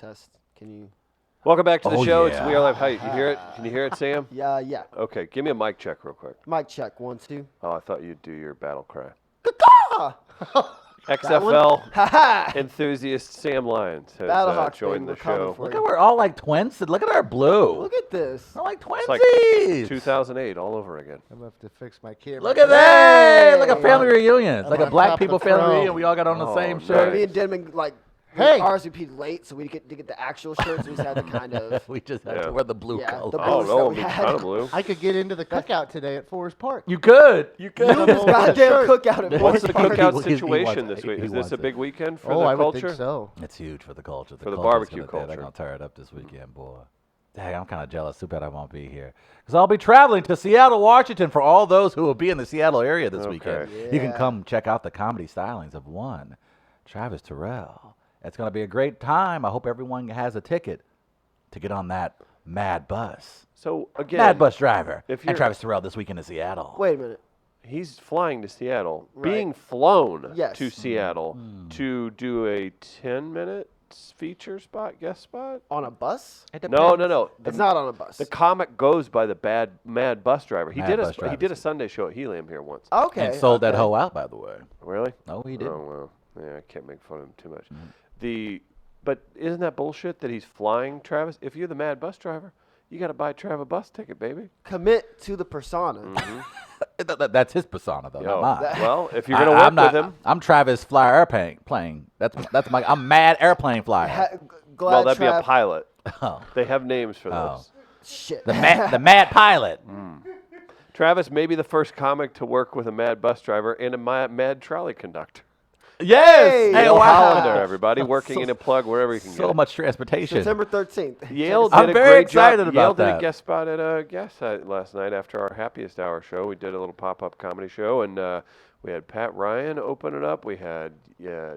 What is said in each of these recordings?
test. Can you? Welcome back to the show. Yeah. It's We Are Live. Hey, you hear it? Can you hear it, Sam? Yeah. Okay, give me a mic check real quick. Mic check. 1, 2. Oh, I thought you'd do your battle cry. Ah! XFL enthusiast Sam Lyons has Battlehawks, joined baby, the we're coming show. for Look you. at we're all like twins. Look at our blue. Look at this. We're like It's like twinsies. 2008 all over again. I'm going to have to fix my camera. Look at that. Look at Hey. family reunion. It's like a on black top of people the family throne. reunion. We all got on the Oh, same nice. shirt. Me and Denman Hey. RSVP'd late, so we get to get the actual shirts. We just had to kind of. We just had Yeah. to wear the blue Yeah, color. the Oh, blues no, that it'll we be had. kind of blue. I could get into the cookout today at Forest Park. You could. You could. This goddamn cookout at What's the Forest Park. cookout He situation wants this it. week? He Is this wants a it. big weekend for Oh, the I would culture? think so. It's huge for the culture. For the culture's barbecue They're culture. going to tear it up this weekend, boy. Dang, I'm kind of jealous. Too bad I won't be here. Because I'll be traveling to Seattle, Washington for all those who will be in the Seattle area this weekend. You can Yeah. come check out the comedy stylings of one, Travis Terrell. It's going to be a great time. I hope everyone has a ticket to get on that mad bus. So, again, Mad bus driver. if And you're- Travis Terrell this weekend in Seattle. Wait a minute. he's flying to Seattle, Right. being flown Yes. to Seattle to do a 10-minute feature spot, guest spot? On a bus? No. It's not on a bus. The comic goes by the mad bus driver. He Mad did bus driver. he did a Sunday show at Helium here once. Okay. And sold that okay. hoe out, by the way. Really? No, he didn't. Oh well, yeah, I can't make fun of him too much. But isn't that bullshit that he's flying, Travis? If you're the mad bus driver, you got to buy Trav a bus ticket, baby. Commit to the persona. That's his persona, though, Yo, not mine. well, if you're gonna work I'm not, with him, I'm Travis Fly Airplane. That's my. I'm mad airplane flyer. Glad well, that'd be a Trav- pilot. Oh. They have names for Oh. those. Shit. The mad pilot. Travis may be the first comic to work with a mad bus driver and a mad trolley conductor. Yes. Hey, Yale wow. Hollander, everybody, working in a plug wherever you can So get. much transportation. September 13th. Yale I'm did a very great excited job. Yale about did that. a guest spot at a guest site last night after our happiest hour show. We did a little pop-up comedy show, and we had Pat Ryan open it up. We had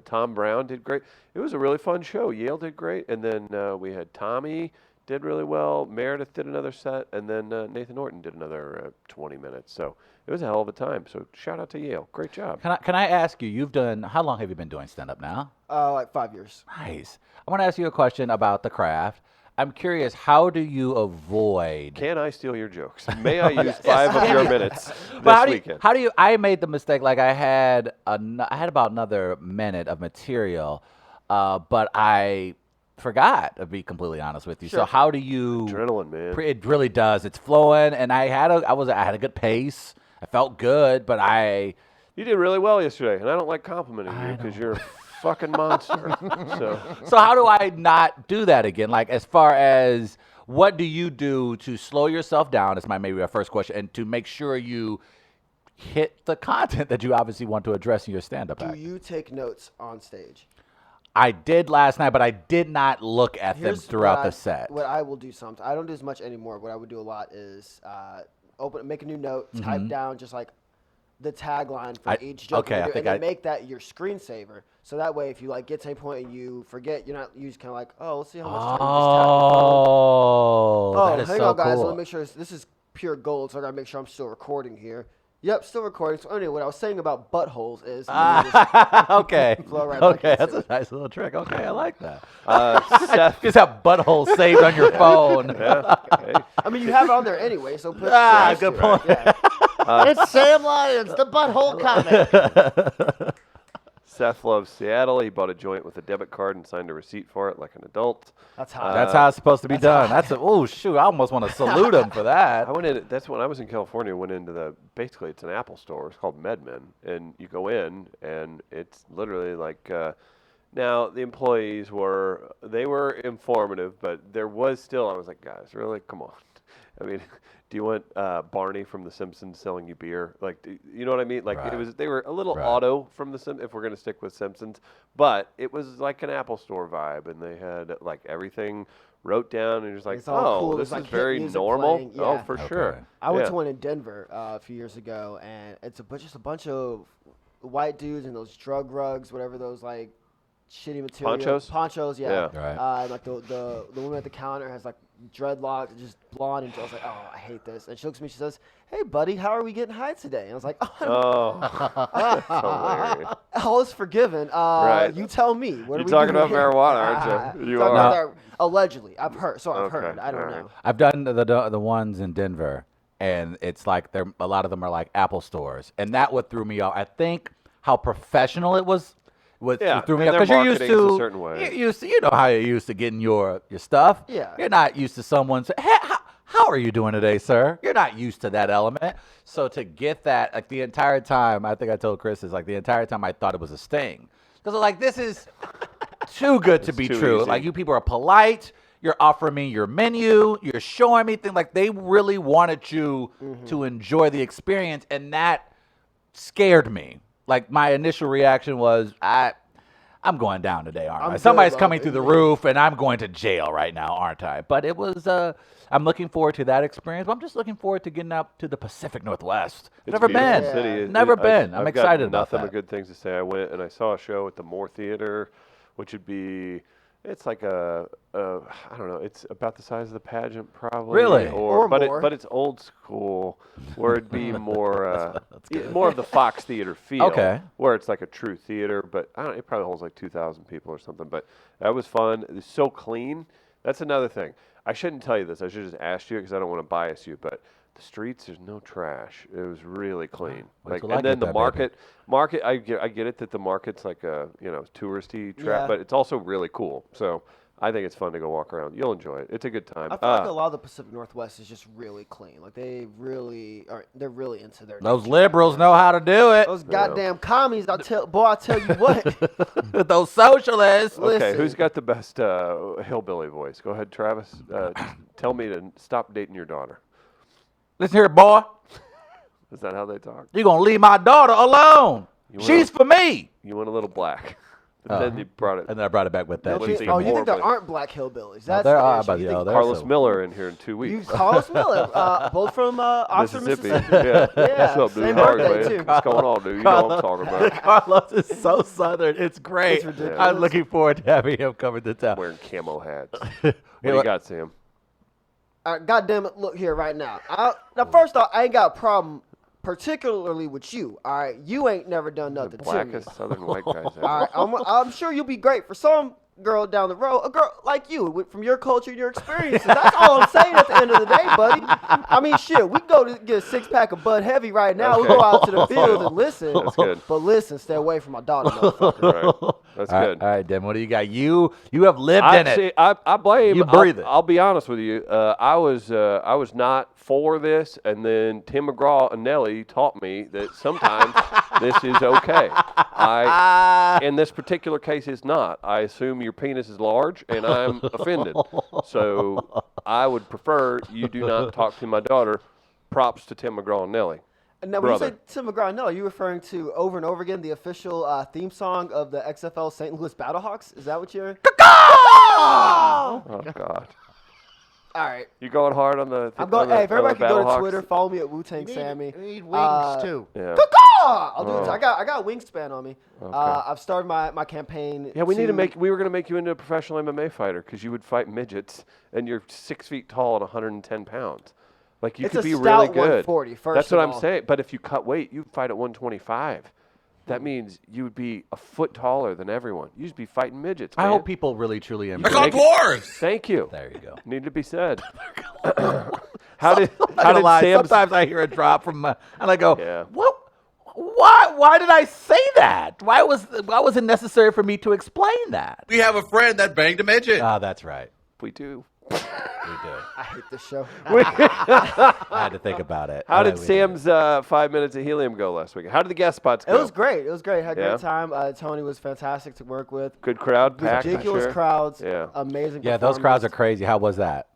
Tom Brown did great. It was a really fun show. Yale did great, and then we had Tommy did really well. Meredith did another set, and then Nathan Norton did another 20 minutes. So it was a hell of a time. So shout out to Yale. Great job. Can I ask you? You've done. How long have you been doing stand up now? Like 5 years. Nice. I want to ask you a question about the craft. I'm curious. How do you avoid? Can I steal your jokes? May I use 5 of your minutes But this weekend? how do you? I made the mistake. Like I had about another minute of material, but I forgot. To be completely honest with you. So Sure. how do you? Adrenaline, man. It really does. It's flowing, and I had a good pace. I felt good, but You did really well yesterday, and I don't like complimenting you because you're a fucking monster. So how do I not do that again? Like as far as what do you do to slow yourself down? That's maybe our first question, and to make sure you hit the content that you obviously want to address in your stand-up Do act. you take notes on stage? I did last night, but I did not look at them Here's throughout what the I- set. What I will do sometimes, I don't do as much anymore. What I would do a lot is make a new note, type down just like the tagline for each joke, okay, I and think then make that your screensaver. So that way, if you like get to a point and you forget, you're just kind of like, oh, let's see how much time you just tapped the phone. Oh, that is hang so on, guys. cool. Let me make sure this is pure gold. So I gotta make sure I'm still recording here. Yep, still recording. So anyway, what I was saying about buttholes is Okay. flow right back Okay, into that's a it. nice little trick. Okay, I like that. Seth, Just have buttholes saved on your phone. hey, I mean, you have it on there anyway, so put Good point. Yeah. It's Sam Lyons, the butthole comic. Seth loves Seattle. He bought a joint with a debit card and signed a receipt for it like an adult. That's hot. That's how it's supposed to be done. Oh shoot! I almost want to salute him for that. I went in. That's when I was in California. Went into basically it's an Apple store. It's called MedMen, and you go in, and it's literally like. Now the employees were informative, but there was still. I was like, guys, really, come on. I mean, do you want Barney from The Simpsons selling you beer? Like, you know what I mean? Like Right. they were a little Right. auto from The Simpsons, if we're gonna stick with Simpsons, but it was like an Apple store vibe, and they had like everything wrote down, and you're just like, It's all cool. this There's, is like, very hit music normal. playing. Oh, Yeah. for Okay. sure. I went Yeah. to one in Denver a few years ago, and it's just a bunch of white dudes and those drug rugs, whatever those like shitty material. Ponchos, yeah. Yeah. Right. And like the woman at the counter has like dreadlocks, just blonde, and I was like, oh, I hate this. And she looks at me, she says, hey, buddy, how are we getting high today? And I was like, Oh, that's hilarious. all is forgiven. Right. You tell me. What You're are we talking doing about here? marijuana, aren't you? You Talking are. about that, allegedly. I've heard. So I've Okay, heard. I don't all right. know. I've done the ones in Denver, and it's like a lot of them are like Apple stores, and that what threw me off. I think how professional it was. Yeah, threw me and off their because you're used marketing's to a certain way. You're used to, you know how you're used to getting your stuff. Yeah. You're not used to someone saying, "Hey, how are you doing today, sir?" You're not used to that element. So to get that, like the entire time, I think I told Chris is like the entire time I thought it was a sting because like this is too good to be too true. easy. Like you people are polite. You're offering me your menu. You're showing me things like they really wanted you to enjoy the experience, and that scared me. Like my initial reaction was, I'm going down today, aren't I? Somebody's coming through the roof, and I'm going to jail right now, aren't I? But it was. I'm looking forward to that experience. But I'm just looking forward to getting up to the Pacific Northwest. It's Never a beautiful been. city. Never been. I'm I've got excited about nothing that. but good things to say. I went and I saw a show at the Moore Theater, which would be. It's like I don't know. It's about the size of the pageant, probably. Really? Or but more. but it's old school, where it'd be more more of the Fox Theater feel. Okay. Where it's like a true theater, but I don't. It probably holds like 2,000 people or something. But that was fun. It was so clean. That's another thing. I shouldn't tell you this. I should just ask you because I don't want to bias you. But the streets, there's no trash. It was really clean. Wait till and I then get the that, baby. market. I get it that the market's like a touristy trap, Yeah. but it's also really cool. So I think it's fun to go walk around. You'll enjoy it. It's a good time. I feel like a lot of the Pacific Northwest is just really clean. Like they're really into their Those nature. liberals know how to do it. Those goddamn commies, I tell you what. Those socialists. Okay, listen. who's got the best hillbilly voice? Go ahead, Travis. Tell me to stop dating your daughter. Listen here, boy. Is that how they talk? You're going to leave my daughter alone. You She's for me. You went a little black. But then you brought it. And then I brought it back with that. Lindsay She's Oh, for you me. think there horribly. aren't black hillbillies? That's there the are, issue. but You yeah, think there- Carlos so- Miller in here in 2 You weeks. Carlos Miller, both from Oxford, Mississippi. Mississippi. Yeah. Yeah, What's up, dude? same How are you, birthday, man? too. What's going on, dude? You know what I'm talking about. Carlos is so southern. It's great. It's ridiculous. I'm looking forward to having him come into town. Wearing camo hats. What You do know you what? got, Sam? God damn it, look here right now. Now, first off, I ain't got a problem particularly with you, all right? You ain't never done The nothing to me. blackest southern white guys ever. All right, I'm sure you'll be great for some girl down the road, a girl like you, from your culture and your experiences. That's all I'm saying at the end of the day, buddy. I mean, shit, we go to get a 6-pack of Bud Heavy right now. We Okay. go out to the field and listen. That's good. But listen, stay away from my daughter, motherfucker. Right. That's All right, good. all right, Dan, what do you got? You have lived in it. See, I blame. You breathe it. I'll be honest with you. I was not for this, and then Tim McGraw and Nelly taught me that sometimes this is okay. In this particular case, it's not. I assume your penis is large, and I'm offended. So I would prefer you do not talk to my daughter. Props to Tim McGraw and Nelly. And now, when you Brother. say Tim McGraw, no, are you referring to over and over again the official theme song of the XFL St. Louis Battlehawks? Is that what you're? Oh God. All right. You going hard on the? I'm going. on the- Hey, if everybody on the can go to Battlehawks? Twitter, follow me at Wu Tang You Sammy. need wings too. Yeah. I'll do it. Oh. I got a wingspan on me. I've started my campaign. Yeah, we need to make. We were going to make you into a professional MMA fighter because you would fight midgets, and you're 6 feet tall and 110 pounds. Like you It's could a be stout really good. 140, first That's of what I'm all. saying. But if you cut weight, you'd fight at 125. That means you would be a foot taller than everyone. You'd be fighting midgets. I man. hope people really truly embrace They're called it. dwarves. Thank you. There you go. Need to be said. How did lie. Sam's? Sometimes I hear a drop from and I go, Yeah. what? Why did I say that? Why was it necessary for me to explain that? We have a friend that banged a midget. Ah, that's right. We do. We do. I hate this show. I had to think about it. How did We do. Sam's 5 minutes of helium go last week? How did the guest spots It go? was great. It was great. Had a Yeah? great time. Tony was fantastic to work with. Good crowd, packed. I'm Ridiculous sure. crowds. Yeah. Amazing. Yeah, those crowds are performance. crazy. How was that?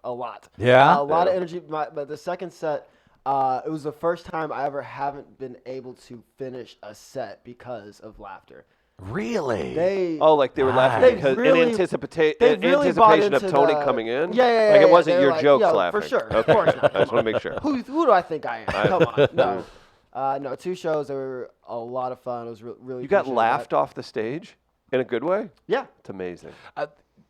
A lot. Yeah? A lot Yeah. of energy. But the second set, it was the first time I ever haven't been able to finish a set because of laughter. Really? They Oh, they were laughing They because really- in they anticipation really bought of into Tony the- coming in. Yeah, Like yeah, it wasn't they were your like, jokes yo, laughing. for sure. Of Okay. course not. I just want to make sure. Who do I think I am? Come on. No. No, 2 shows. They were a lot of fun. It was really You got appreciated laughed that. off the stage? In a good way? Yeah. It's amazing.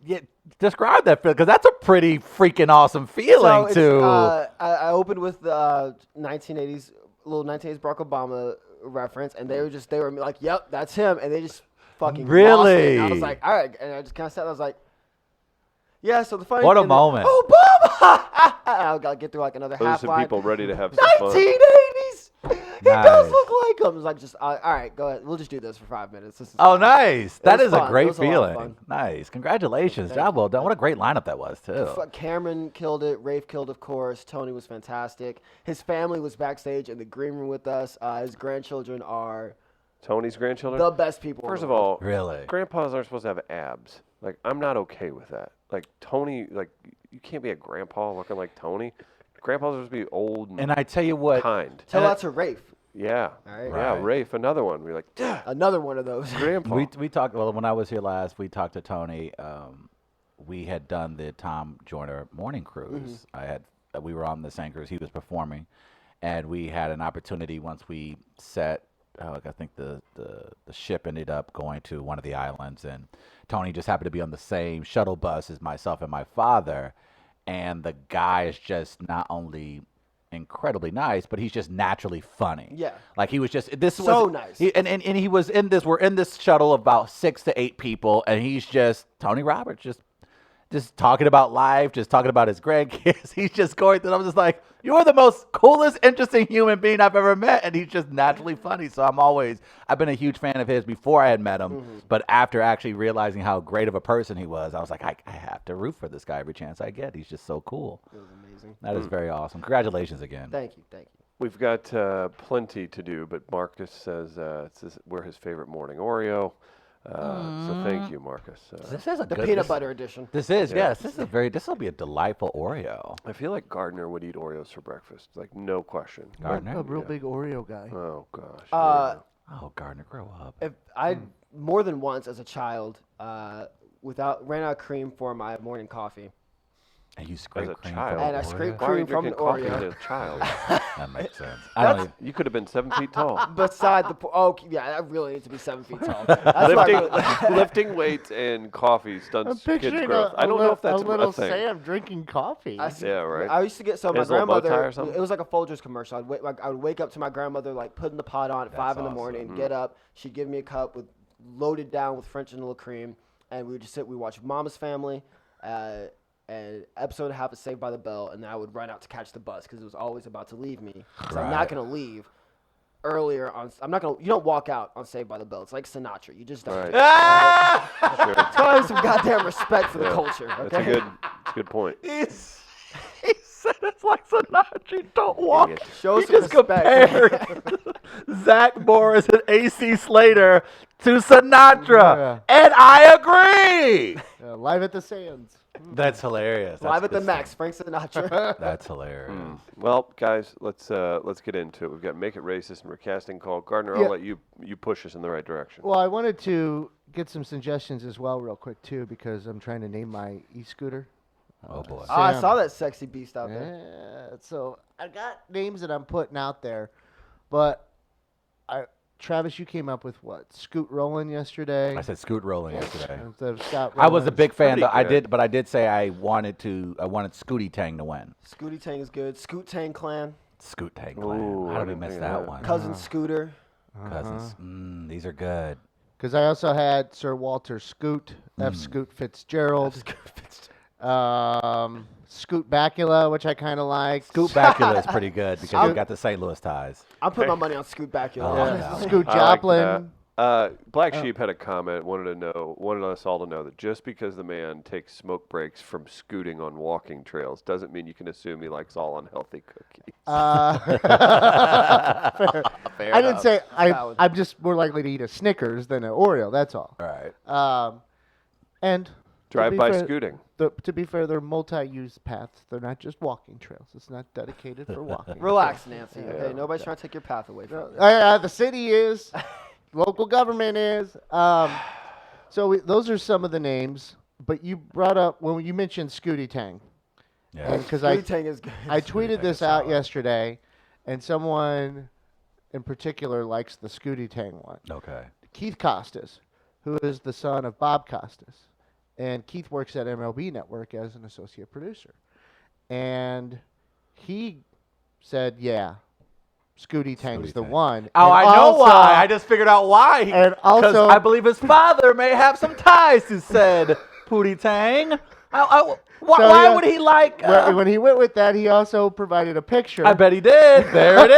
Yeah, describe that feeling, because that's a pretty freaking awesome feeling I opened with the 1980s, little 1980s Barack Obama reference, and they were like, "Yep, that's him," and they just fucking lost it. Really? And I was like, "All right," and I just kind of sat there, I was like, "Yeah." So the funny What a thing moment. Obama! I gotta get through like another Those half are line. people ready to have some fun. 1980s. He Nice. does look like him. It's like just all right, go ahead. We'll just do this for 5 minutes. This is Oh, fun. nice. That was is a fun. It great was a lot of feeling. fun. Nice. Congratulations. Thank Job you. well done. What a great lineup that was, too. Cameron killed it. Rafe killed, of course. Tony was fantastic. His family was backstage in the green room with us. His grandchildren are Tony's grandchildren? the best people. in First the of world. all, Really? grandpas aren't supposed to have abs. Like, I'm not okay with that. Like, Tony, like, you can't be a grandpa looking like Tony. Grandpas are supposed to be old And I tell you what, kind. tell that to Rafe. Yeah. All right. Yeah, Right. Rafe, another one. We're like, "Duh, Another one of those. grandpa. we talked, well, when I was here last, we talked to Tony. We had done the Tom Joyner morning cruise. We were on the same cruise. He was performing, and we had an opportunity once we set. I think the ship ended up going to one of the islands, and Tony just happened to be on the same shuttle bus as myself and my father. And the guy is just not only incredibly nice, but he's just naturally funny. Yeah. Like he was just So nice. And he was in this. We're in this shuttle of about 6 to 8 people, and he's just Tony Roberts, just talking about life, just talking about his grandkids. He's just going through. I'm just like, you're the most coolest, interesting human being I've ever met, and he's just naturally funny. So I've been a huge fan of his before I had met him, but after actually realizing how great of a person he was, I was like, I have to root for this guy every chance I get. He's just so cool. It was amazing. That is very awesome. Congratulations again. Thank you. Thank you. We've got plenty to do, but Marcus says we're his favorite morning Oreo. So thank you, Marcus. This is a The good peanut butter edition. This is, Yeah. yes. This will be a delightful Oreo. I feel like Gardner would eat Oreos for breakfast, like no question. Gardner? A real big Oreo guy. Oh gosh. Oh, Gardner, grow up. If I more than once as a child, ran out of cream for my morning coffee. And you as scrape a cream child. from And I Oreo? scrape Why are you cream from drinking an coffee Oreo. as a child? That makes sense. I don't even, You could have been 7 feet tall. Beside the yeah, I really need to be 7 feet tall. That's what I Lifting weights and coffee stunts I'm kids' picturing growth. I don't know if that's a little a thing. Sam drinking coffee. Yeah, right. I used to get my His little bow tie grandmother. or something? It was like a Folgers commercial. I would wake up to my grandmother like putting the pot on at 5 in the morning. Get up. She'd give me a cup loaded down with French vanilla cream, and we would just sit. We watch Mama's Family, and episode and a half of Saved by the Bell, and then I would run out to catch the bus because it was always about to leave me. 'Cause I'm not gonna leave earlier on. I'm not gonna. You don't walk out on Saved by the Bell. It's like Sinatra. You just don't. Right. do it. Sure. Let's have some goddamn respect for the Yeah. culture. That's Okay. a good point. he said it's like Sinatra. You don't walk. it. Show He some just respect. compared Zach Morris and AC Slater to Sinatra. Yeah. And I agree. Live at the Sands. That's hilarious. Live That's at the good Max, Frank Sinatra. stuff. That's hilarious. Well, guys, let's get into it. We've got Make It Racist and Recasting Call. Gardner, Yeah. I'll let you push us in the right direction. Well, I wanted to get some suggestions as well, real quick too, because I'm trying to name my e-scooter. Oh, boy. Oh, I Sam. saw that sexy beast out there. Yeah, so I got names that I'm putting out there, but Travis, you came up with what? Scoot Rollin yesterday. I said Scoot Rolling yesterday. Instead of Scott I was a Rowland. big fan. pretty Though. good. But I did say I wanted Scooty Tang to win. Scooty Tang is good. Scoot Tang Clan. Scoot Tang Ooh, Clan. I How did we didn't miss think that of that. one? Cousin Scooter. Cousins. These are good. Because I also had Sir Walter Scoot, F. Scoot Fitzgerald, Scoot Bakula, which I kind of like. Scoot Bakula is pretty good because you got the St. Louis ties. I'm putting my money on Scoot Bakula. Oh, honestly. yeah. Scoot I like Joplin. that. Black Sheep had a comment, wanted us all to know that just because the man takes smoke breaks from scooting on walking trails doesn't mean you can assume he likes all unhealthy cookies. Fair. I didn't say Valid. I'm just more likely to eat a Snickers than an Oreo. That's all. All right. And to Drive-by be fair- scooting. To be fair, they're multi-use paths. They're not just walking trails. It's not dedicated for walking. Relax, Nancy. Okay, nobody's trying to take your path away from you. The city is, local government is. Those are some of the names. But you brought up when you mentioned Scooty Tang, Yeah. because Scooty Tang is good. I tweeted Tang this is out solid. yesterday, and someone in particular likes the Scooty Tang one. Okay. Keith Costas. who is the son of Bob Costas. And Keith works at MLB Network as an associate producer. And he said, yeah, Scooty Tang's the Tang. one. Oh, And I know also- why. I just figured out why. And 'Cause also- I believe his father may have some ties to said Pootie Tang. Why would he like? When he went with that, he also provided a picture. I bet he did. There it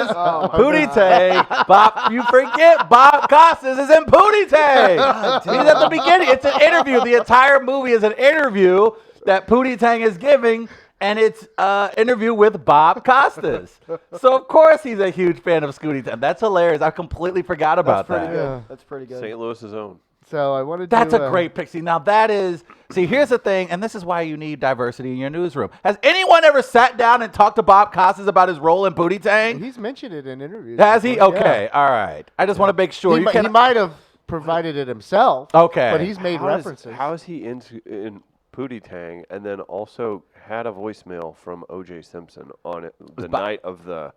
is. Oh, my Pootie Tang. Bob, you forget Bob Costas is in Pootie Tang. He's at the beginning. It's an interview. The entire movie is an interview that Pootie Tang is giving, and it's an interview with Bob Costas. So, of course, he's a huge fan of Scooty Tang. That's hilarious. I completely forgot about That's pretty that. good. Yeah. That's pretty good. St. Louis's own. So I wanted That's to. a great pick. See, now that is, here's the thing, and this is why you need diversity in your newsroom. Has anyone ever sat down and talked to Bob Costas about his role in Pootie Tang? He's mentioned it in interviews. Has he? before, Okay, all right. I just want to make sure. Yeah. He might have provided it himself. Okay. But he's made How references. How is he in Pootie Tang and then also had a voicemail from O.J. Simpson on it the night of the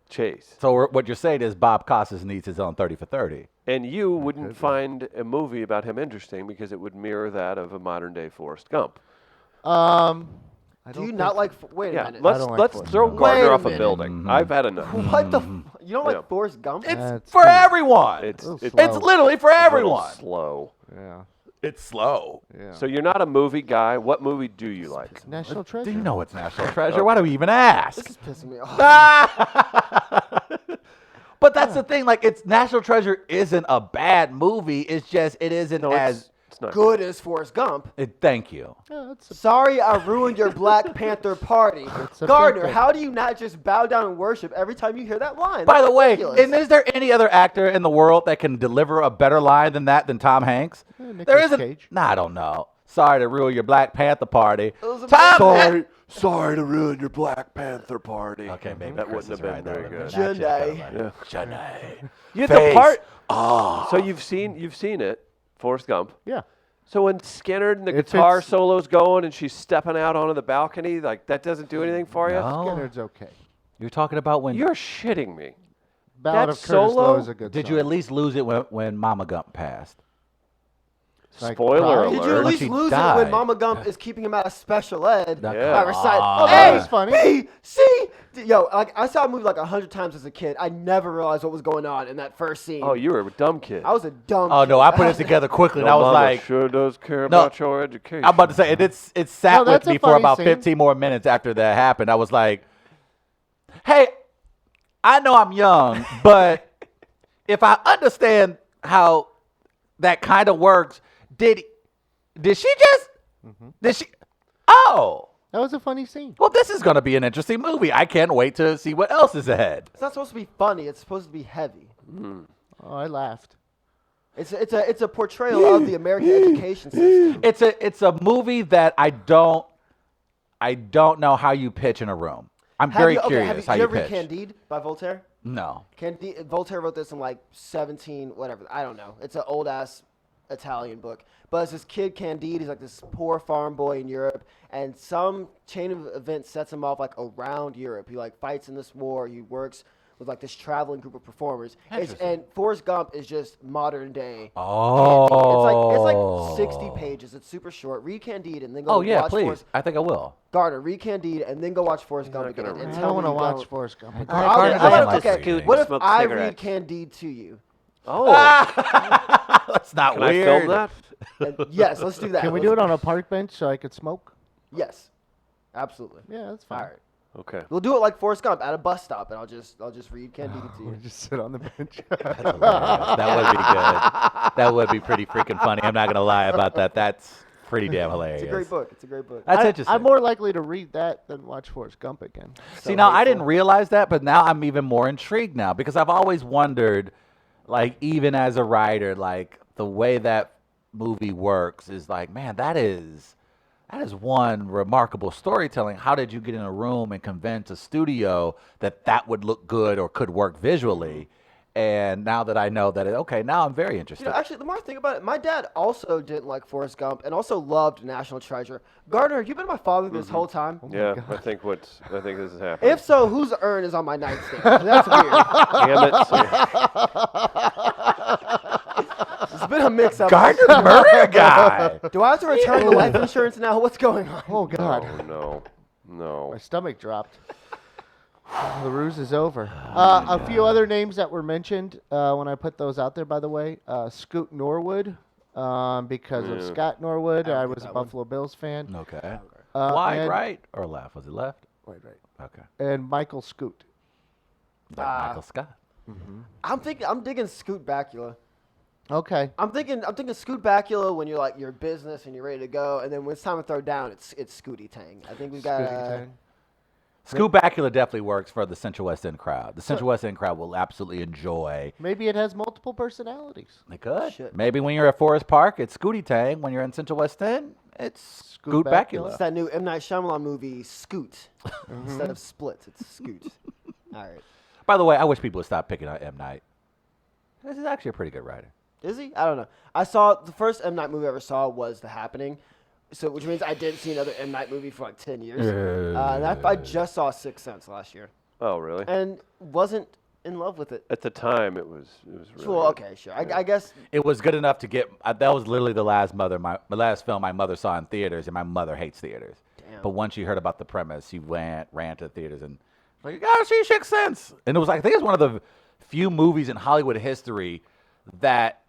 chase? So what you're saying is Bob Costas needs his own 30 for 30. And you wouldn't find a movie about him interesting because it would mirror that of a modern day Forrest Gump. I Do don't you not like? Wait a Yeah, minute. let's don't like let's Forrest throw Gump. Gardner Wait a off a minute. building. I've had enough. What the? You don't Yeah. like Forrest Gump? It's That's for too- everyone. It's Oh, it's slow. It's literally for a little everyone. slow. Yeah. It's slow. Yeah. So you're not a movie guy. What movie do you like? National Treasure. Do you know it's National Treasure? Why do we even ask? This is pissing me off. But that's the thing. Like, it's National Treasure isn't a bad movie. It's just it isn't No, as it's not Good as Forrest Gump. thank you. Yeah, that's Sorry, I ruined your Black Panther party. a Gardner, big thing. how do you not just bow down and worship every time you hear that line? By That's the way, ridiculous. and is there any other actor in the world that can deliver a better line than that than Tom Hanks? Nicolas There isn't. Cage. Nah, I don't know. Sorry to ruin your Black Panther party. was Tom. Sorry to ruin your Black Panther party. Okay, maybe that Chris wouldn't is have been right. very That good. would've been Janae. actually Yeah. Janae. You the Face. part. Oh. So you've seen it, Forrest Gump. Yeah. So when Skinner and the It guitar fits- solo's going and she's stepping out onto the balcony, like that doesn't do anything for you. No. Skinner's okay. You're talking about when You're shitting me. Ballad That of Curtis solo? Lowe is a good did song. you at least lose it when Mama Gump passed? Like, Spoiler cry? Did you at alert. When least she lose it died. when Mama Gump is keeping him out of special ed? Now, Yeah. I recite, come A, on. That's funny. B, C. Yo, like I saw a movie like 100 times as a kid. I never realized what was going on in that first scene. Oh, you were a dumb kid. I was a dumb Oh kid. no, I put it together quickly, and I was Mama like, sure does care No. about your education. I'm about to say, it sat No, with that's a me for funny about scene. 15 more minutes after that happened. I was like, hey, I know I'm young, but if I understand how that kind of works, did she just, did she, oh, That was a funny scene. well, this is going to be an interesting movie. I can't wait to see what else is ahead. It's not supposed to be funny. It's supposed to be heavy. Oh, I laughed. It's a portrayal of the American education system. It's a movie that I don't know how you pitch in a room. I'm very curious how Did you you ever read pitch. Candide by Voltaire? No. Voltaire wrote this in like 17, whatever. I don't know. It's an old ass Italian book. But it's this kid Candide. He's like this poor farm boy in Europe, and some chain of events sets him off like around Europe. He like fights in this war. He works with like this traveling group of performers. And Forrest Gump is just modern day. Oh. It's like 60 pages. It's super short. Read Candide and then go Oh yeah, watch please. Forrest I think I will. Gardner. Read Candide and then go watch Forrest Gump not again. gonna And read I tell don't me want to you watch don't. Forrest Gump. Gardner How doesn't about- like okay, reading. what if Smoke I cigarettes. read Candide to you? Oh, That's not can I weird. film that? Yes, let's do that. Can we do it on a park bench so I could smoke? Yes, absolutely. Yeah, that's All fine. right, Okay. we'll do it like Forrest Gump at a bus stop, and I'll just read Candide to We you. just sit on the bench. That would be good. That would be pretty freaking funny. I'm not gonna lie about that. That's pretty damn hilarious. It's a great book. It's a great book. That's interesting. I'm more likely to read that than watch Forrest Gump again. See, now I didn't realize that, but now I'm even more intrigued now because I've always wondered, like, even as a writer, like the way that movie works is like, man, that is one remarkable storytelling. How did you get in a room and convince a studio that would look good or could work visually? And now that I know that, okay, now I'm very interested. You know, actually, the more I think about it, my dad also didn't like Forrest Gump and also loved National Treasure. Gardner, you've been my father this whole time. Yeah, I think this is happening. If so, whose urn is on my nightstand? That's weird. Damn it. It's been been a mix-up. Gardner murder guy. Do I have to return the life insurance now? What's going on? Oh, God. No. My stomach dropped. The ruse is over. A few other names that were mentioned when I put those out there, by the way. Scoot Norwood, because of Scott Norwood. I was a Buffalo Bills fan. Okay. Wide, and- right, or left? Was it left? Right. Okay. And Michael Scoot. Michael Scott. I'm digging Scoot Bakula. Okay. I'm thinking Scoot Bakula when you're like your business and you're ready to go, and then when it's time to throw down, it's Scooty Tang. I think we've got. Scoot Bakula definitely works for the Central West End crowd. The Central West End crowd will absolutely enjoy. Maybe it has multiple personalities. They could. Shit. Maybe when you're at Forest Park, it's Scooty Tang. When you're in Central West End, it's Scoot Bakula. It's that new M. Night Shyamalan movie, Scoot. Instead of Split, it's Scoot. All right. By the way, I wish people would stop picking on M. Night. This is actually a pretty good writer. Is he? I don't know. I saw the first M. Night movie I ever saw was The Happening, which means I didn't see another M. Night movie for like 10 years. And I just saw Sixth Sense last year Oh, really? and wasn't in love with it. At the time, it was really Well, good. okay, sure. I guess It was good enough to get. That was literally the last film my mother saw in theaters, and my mother hates theaters. Damn. But once she heard about the premise, she ran to the theaters and like, you gotta see Sixth Sense. And it was like, I think it's one of the few movies in Hollywood history that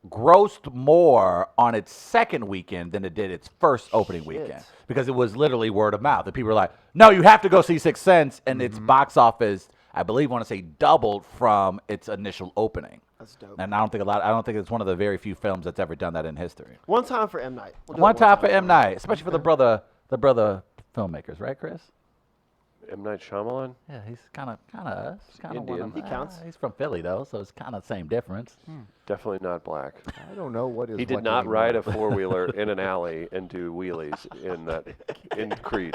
grossed more on its second weekend than it did its first opening weekend, because it was literally word of mouth. And people were like, no, you have to go see Sixth Sense. And its box office, I believe, want to say doubled from its initial opening. that's dope. And I don't think it's one of the very few films that's ever done that in history. One time for M. Night. We'll do it One time for M. Night, especially for the brother filmmakers, right, Chris? M. Night Shyamalan? Yeah, he's kind of us. Kind of Indian. He counts. He's from Philly though, so it's kind of same difference. Definitely not black. I don't know what is. He did what not anymore. ride a four-wheeler in an alley and do wheelies in Creed.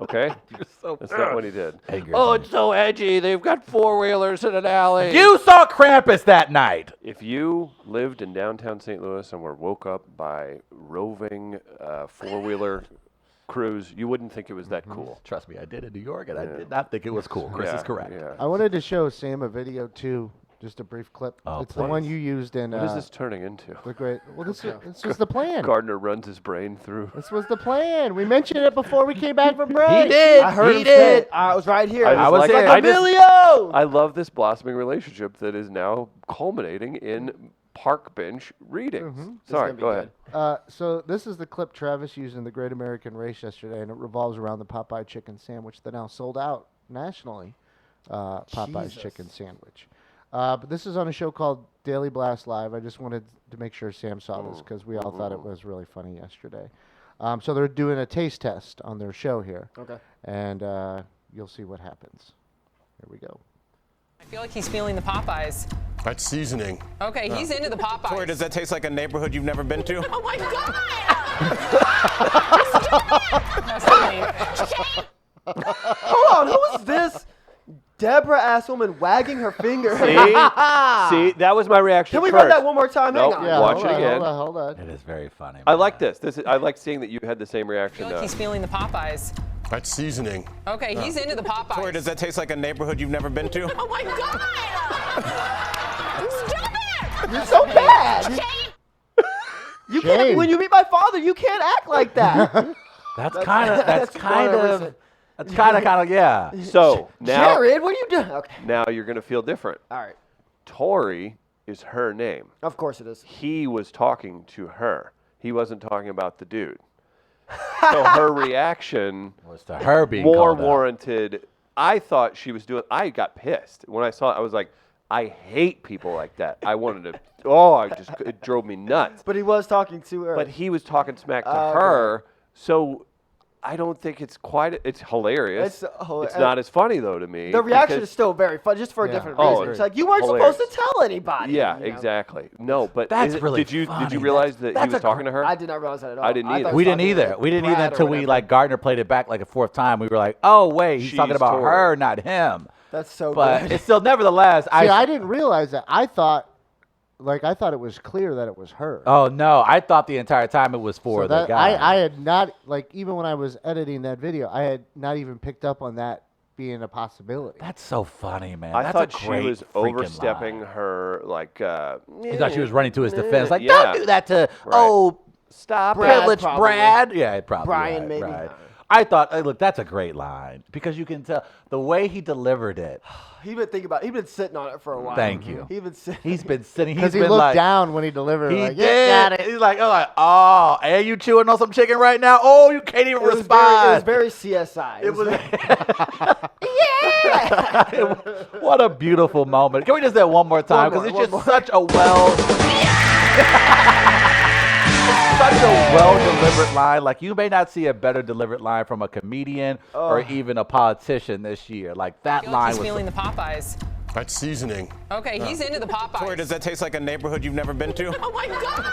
Okay? You're so That's not what he did. angry. Oh, it's so edgy. They've got four-wheelers in an alley. You saw Krampus that night. If you lived in downtown St. Louis and were woke up by roving four-wheeler crews, you wouldn't think it was that cool. Trust me, I did in New York, and I did not think it was cool. Chris is correct. Yeah. I wanted to show Sam a video too, just a brief clip. Oh, It's the one please. you used in. What is this turning into? The great. Well, this was the plan. Gardner runs his brain through. This was the plan. We mentioned it before we came back from break. He did. I heard he him did. say it. I was right here. I was like- there. I just- Emilio! I love this blossoming relationship that is now culminating in park bench readings. Sorry, gonna be go ahead. So this is the clip Travis used in the Great American Race yesterday, and it revolves around the Popeye chicken sandwich that now sold out nationally. Popeye's Jesus. chicken sandwich. But this is on a show called Daily Blast Live. I just wanted to make sure Sam saw this because we all thought it was really funny yesterday. So they're doing a taste test on their show here. Okay. And you'll see what happens. Here we go. I feel like he's feeling the Popeyes. That's seasoning. Okay, he's into the Popeyes. Tori, does that taste like a neighborhood you've never been to? Oh my God! Hold on, who is this Deborah ass woman wagging her finger? See, that was my reaction. Can we first. run that one more time? Nope. Hang on. Yeah, Watch hold it on, again. Hold on. It is very funny. I man. like this. I like seeing that you had the same I reaction. feel like he's feeling the Popeyes. That's seasoning. Okay, he's into the Popeyes. Tori, does that taste like a neighborhood you've never been to? Oh my God! Stop it! You're so bad. You can't. Shame. When you meet my father, you can't act like that. That's kind of. That's kind 100%. of. That's kind of. Yeah. So now, Jared, what are you doing? Okay. now you're gonna feel different. All right. Tori is her name. Of course it is. He was talking to her. He wasn't talking about the dude. So her reaction Was to her being more called out. warranted. I thought she was doing. I got pissed when I saw it. I was like, I hate people like that. I wanted to. Oh, it drove me nuts. But he was talking to her. But he was talking smack to Okay. her, so I don't think it's quite. It's hilarious. It's It's not as funny though to me. the reaction because- is still very fun, just for a Yeah. different Oh, reason. it's It's like you weren't hilarious. supposed to tell anybody. Yeah, you know? exactly. No, but That's really did you funny. realize that he That's was a talking to her? I did not realize that at all. I didn't thought either. he We was didn't talking to either. We didn't either Brad or until we whatever. like Gardner played it back like a fourth time. We were like, oh wait, he's talking She's about Tori. her, not him. That's so But good. it's still nevertheless. See, I didn't realize that. I thought it was clear that it was her. Oh no, I thought the entire time it was for So the that, guy. I had not, like, even when I was editing that video, I had not even picked up on that being a possibility. That's so funny, man. I That's thought a she great was freaking overstepping line. her, like. You thought she was running to his defense, like, yeah. don't do that to, Right. Stop Brad, privileged probably. Brad. Yeah, probably. Brian, right, maybe. right. I thought, look, that's a great line because you can tell the way he delivered it. He's been thinking about it. He's been sitting on it for a while. Thank you. He's been sitting. He's been sitting. Because He's he been looked like, down when he delivered it. He Like, did. yeah, got it. He's like, oh, and you chewing on some chicken right now? Oh, you can't even It was respond. very CSI. It was. yeah. What a beautiful moment. Can we just do that one more time? Because it's One just more. such a such a well-delivered line. Like, you may not see a better delivered line from a comedian or even a politician this year. Like, that I feel line like he's was. feeling the Popeyes. That's seasoning. Okay, he's into the Popeyes. Tori, does that taste like a neighborhood you've never been to? Oh my God!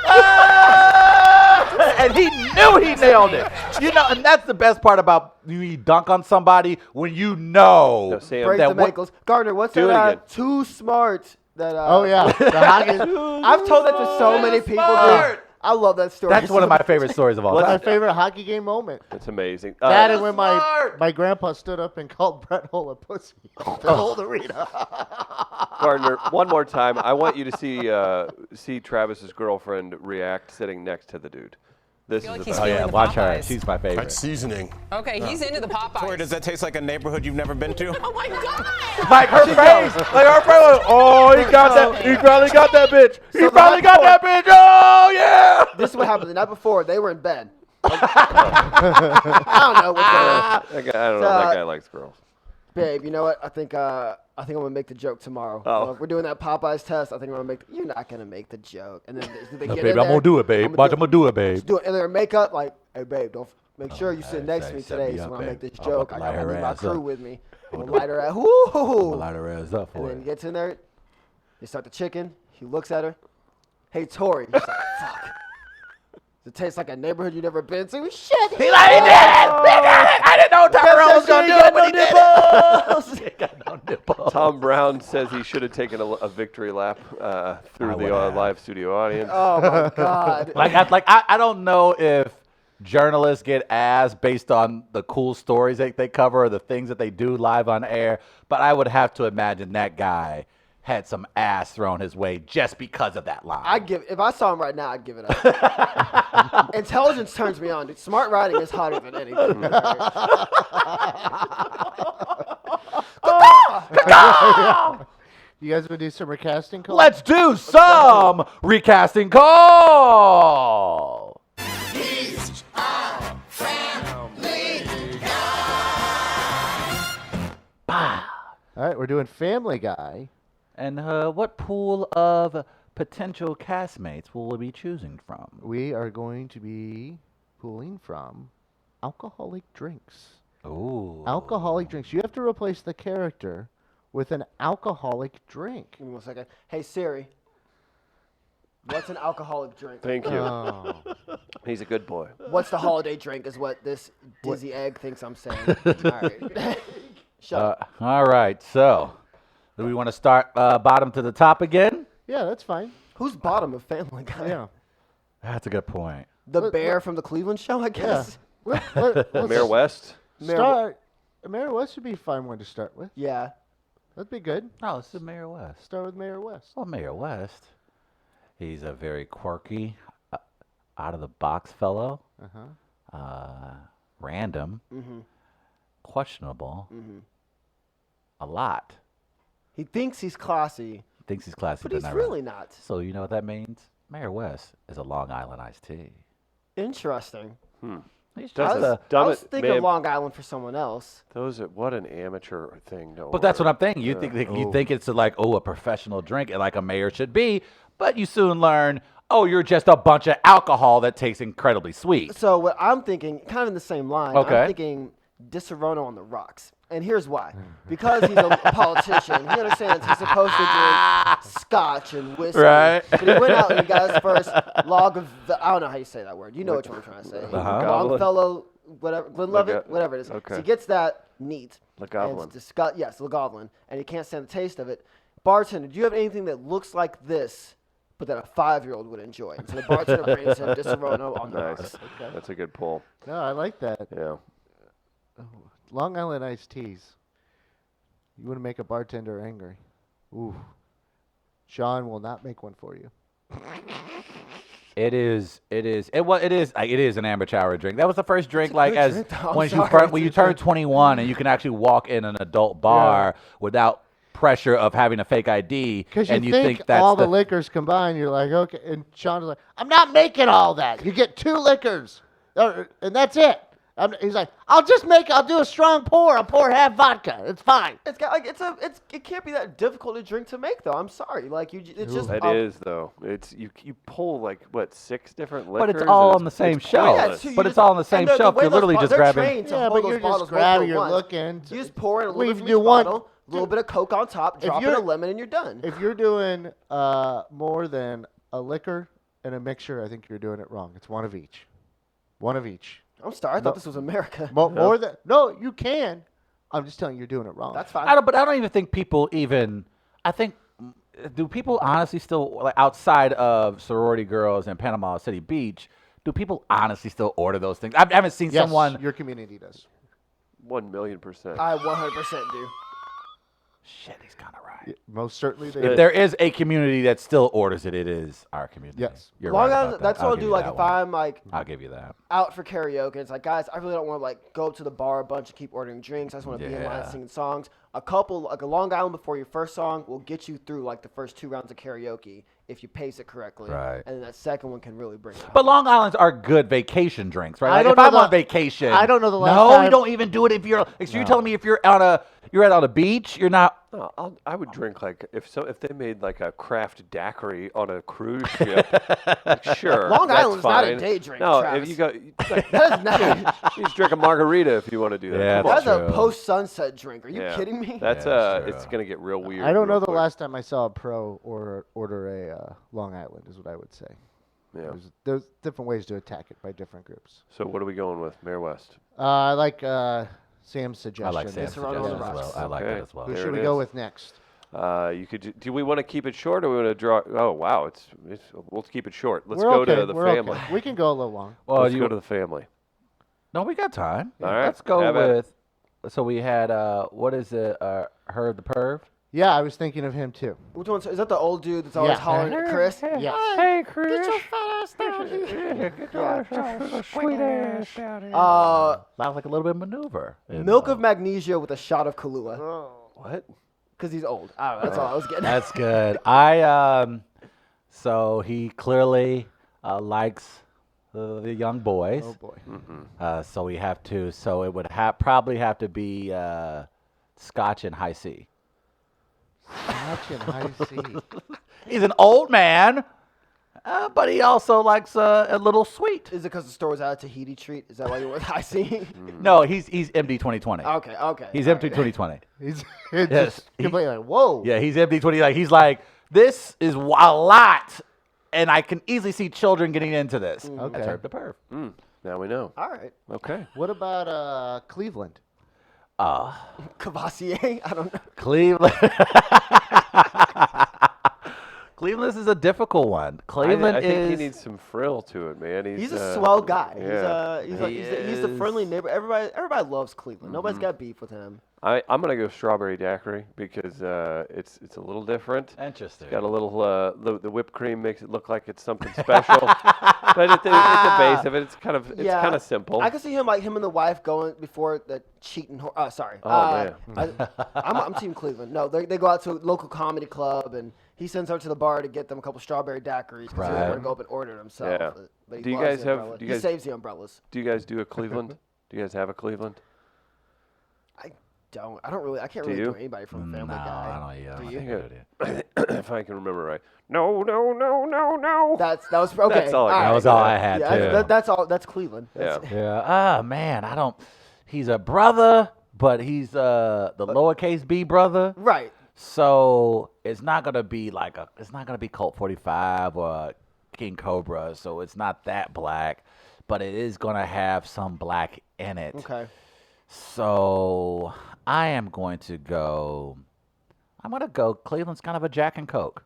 And he knew he nailed it. You know, and that's the best part about you dunk on somebody when you know No, Sam. Break that the what, ankles. Gardner, what's Do that? it again. Too smart. That. Oh, yeah. The Hagen. I've told that to so many people. Dude. smart. I love that story. That's one of my favorite stories of all My time. favorite hockey game moment. It's amazing. That and when smart. my grandpa stood up and called Brett Hull a pussy. The whole arena. Gardner, one more time. I want you to see Travis's girlfriend react sitting next to the dude. This feel is like the he's best. Oh, yeah, feeling the watch her. Popeyes. She's my favorite. That's seasoning. Okay, he's into the Popeyes. Tori, does that taste like a neighborhood you've never been to? Oh my God! Like her face, oh, he got that. He finally got that bitch. He the finally night got that bitch. Oh yeah. This is what happened the night before. They were in bed. I don't know what's going on. That guy, I don't know. That guy likes girls. Babe, you know what? I think I'm gonna make the joke tomorrow. Oh. If we're doing that Popeyes test, I think I'm gonna make. You're not gonna make the joke, and then they No, get babe, in I'm there, gonna do it, babe. Watch, I'm gonna do it, babe. Just do it, and their makeup, like, hey, babe, don't make sure you sit next to me set today. me So up, when I make babe. this I'm joke, about I to got light her my ass crew up. with me. I'm I'm gonna light her at I'm whoo. gonna light her ass up And for then he it. gets in there. They start the chicken. He looks at her. Hey, Tori. She's like, fuck. Does it taste like a neighborhood you never been to? Shit. He like, he did it. He did it. I didn't know Terrell was gonna do it, but he did it. He got no nipples. Tom Brown says he should have taken a victory lap through I the would have. live studio audience. Oh my God. I don't know if journalists get asked based on the cool stories they cover or the things that they do live on air, but I would have to imagine that guy had some ass thrown his way just because of that line. If I saw him right now, I'd give it up. Intelligence turns me on, dude. Smart writing is hotter than anything. You guys want to do some recasting calls? Let's do some recasting call. All right, we're doing Family Guy. And what pool of potential castmates will we be choosing from? We are going to be pulling from alcoholic drinks. Ooh. Alcoholic drinks. You have to replace the character with an alcoholic drink. Give me 1 second. Hey, Siri. What's an alcoholic drink? Thank you. Oh. He's a good boy. What's the holiday drink is what this dizzy egg thinks I'm saying. All right. Shut up. All right, so do we want to start bottom to the top again? Yeah, that's fine. Who's bottom of Family Guy? Yeah. That's a good point. The bear from the Cleveland show, I Yeah. guess. Let's Mayor West. start. Mayor West would be a fine one to start with. Yeah. That'd be good. No, this is Mayor West. Start with Mayor West. Well, Mayor West, he's a very quirky, out-of-the-box fellow, random, questionable, a lot. He thinks he's classy, He thinks he's classy, but he's not really not. So you know what that means? Mayor West is a Long Island iced tea. Interesting. He's Does just it- a, I was Dumb it, thinking man. Long Island for someone else. What an amateur thing. No. but that's what I'm thinking. You think it's like, oh, a professional drink, like a mayor should be, but you soon learn, oh, you're just a bunch of alcohol that tastes incredibly sweet. So what I'm thinking, kind of in the same line, Okay. I'm thinking Disaronno on the rocks. And here's why. Because he's a politician, he understands he's supposed to drink scotch and whiskey. Right. But he went out and he got his first log of, I don't know how you say that word. You know which one I'm trying to say. Longfellow, whatever, Glenlivet, whatever it is. Okay. So he gets that neat. Lagavulin. Yes, Lagavulin. And he can't stand the taste of it. Bartender, do you have anything that looks like this, but that a 5-year-old would enjoy? And so the bartender brings him Disaronno on the Nice. rocks. That's a good pull. No, I like that. Yeah. Long Island iced teas. You want to make a bartender angry. Ooh. Sean will not make one for you. It is an amateur hour drink. That was the first drink, a like good as drink, though. I'm when sorry. you turn 21 and you can actually walk in an adult bar without pressure of having a fake ID. Because and you you think that's all the liquors combined, you're like, okay. And Sean's like, I'm not making all that. You get 2 liquors, and that's it. He's like, I'll do a strong pour. I'll pour half vodka. It's fine. It's got like it can't be that difficult to drink to make though. I'm sorry, like it's just It is though. It's you pull like what 6 different liquors. But it's all and on the same shelf. Yeah, pointless. so you But just- it's all on the and same the shelf. way You're those literally just they're grabbing. trained to Yeah, hold but those you're bottles just grabbing. multiple You're ones. looking. You just pour in a We little bit from do each one- bottle, a little bit of Coke on top, drop in you're- a lemon, and you're done. If you're doing more than a liquor and a mixture, I think you're doing it wrong. It's one of each. One of each. I'm sorry, I thought this was America. More than no, you can. I'm just telling you, you're doing it wrong. That's fine. But I don't even think people even. I think do people honestly still like outside of sorority girls and Panama City Beach? Do people honestly still order those things? I haven't seen Yes, someone. your community does. 1,000,000%. I 100% do. Shit, he's kind of right. Most certainly they If do. there is a community that still orders it, it is our community. Yes. You're Long right as about that's that. what I'll give do. you Like that if one. I'm like I'll give you that. out for karaoke, it's like guys, I really don't want to like go up to the bar a bunch and keep ordering drinks. I just want to be in line Yeah. singing songs. A couple like a Long Island before your first song will get you through like the first 2 rounds of karaoke if you pace it correctly. Right. And then that second one can really bring it. But Long Islands are good vacation drinks, right? I Like don't if know I'm on the- vacation, I don't know the last No, time- you don't even do it if you're. So you're telling me if you're on a beach, you're not. No, I would drink like if they made like a craft daiquiri on a cruise ship. like, sure, Long that's Island's not a fine. day drink, No, Travis. if you go, like, That is not. you just drink a margarita if you want to do that. Yeah, Come on. That's a true. post sunset drink. Are you Yeah. kidding me? That's Yeah, that's it's true. gonna get real weird. I don't know real the quick. last time I saw a pro order a Long Island is what I would say. Yeah. There's different ways to attack it by different groups. So what are we going with, Mayor West? I like Sam's suggestion. I like Sam's Serrano on the suggestion as well. rocks. I like Okay. that as well. Who There should it we go is. with next? You could. Do we want to keep it short, or we want to draw? Oh wow, it's we'll keep it short. Let's We're go okay. to the We're family. okay. We can go a little long. Well, Let's go to the family. No, we got time. All right, Let's go have at it. with. So we had what is it? Herb the Perv. Yeah, I was thinking of him too. Which one? Is that the old dude that's always Yeah. hollering at Chris? Yes. Hey, Chris. Sweet ass Sounds like a little bit of maneuver. Milk of magnesia with a shot of Kahlua. What? Because he's old. I don't know. That's all I was getting. That's good. So he clearly likes the young boys. Oh boy. So we have to. So it would probably have to be Scotch and High C. Scotch and High C. He's an old man, but he also likes a little sweet. Is it because the store was out of Tahiti treat? Is that why you were with I see? No, he's MD 2020. Okay. He's all MD right. 2020. He's Yes, just completely like, whoa. Yeah, he's MD 20. Like he's like, this is a lot, and I can easily see children getting into this. Okay. That's Herb the Perv. Now we know. All right. Okay. What about Cleveland? Cavassier? I don't know. Cleveland. Cleveland is a difficult one. Cleveland I think is. he needs some frill to it, man. He's a swell guy. Yeah. He's the friendly neighbor. Everybody loves Cleveland. Nobody's got beef with him. I'm gonna go strawberry daiquiri because it's a little different. Interesting. Got a little the whipped cream makes it look like it's something special, but at the base of it, it's kind of simple. I can see him and the wife going before the cheating. Sorry. Oh, I'm Team Cleveland. No, they go out to a local comedy club and he sends her to the bar to get them a couple strawberry daiquiris because he doesn't want to go up and order it himself. Yeah. But he Do you loves guys the have- umbrella. do you He guys- saves the umbrellas. Do you guys do a Cleveland? Do you guys have a Cleveland? I don't really. I can't Do really you? do anybody from No, Family Guy. I don't. Yeah, I Do don't you? think I do. If I can remember right. No. That was okay. That's all I got. That was all I had Yeah, too. that's all. That's Cleveland. Yeah. Yeah. Ah, man, I don't. He's a brother, but he's the lowercase b brother. Right. So it's not gonna be it's not gonna be Colt 45 or King Cobra. So it's not that black, but it is gonna have some black in it. Okay. So I am going to go. I'm gonna go. Cleveland's kind of a Jack and Coke.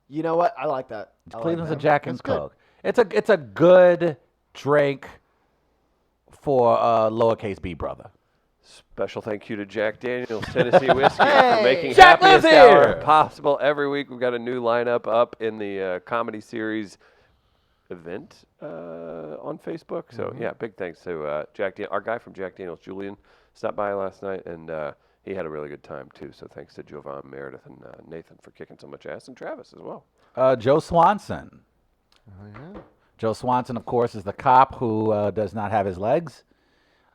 You know what? I like that. I like Cleveland's a that. Jack and That's good. Coke. It's a good drink for a lowercase b brother. Special thank you to Jack Daniel's Tennessee Whiskey for Hey! making Jack lives Happiest Hour here! possible every week. We've got a new lineup up in the comedy series event on Facebook. So, yeah, big thanks to our guy from Jack Daniel's, Julian, stopped by last night, and he had a really good time, too. So thanks to Jovan, Meredith, and Nathan for kicking so much ass, and Travis as well. Joe Swanson. Oh, yeah. Joe Swanson, of course, is the cop who does not have his legs.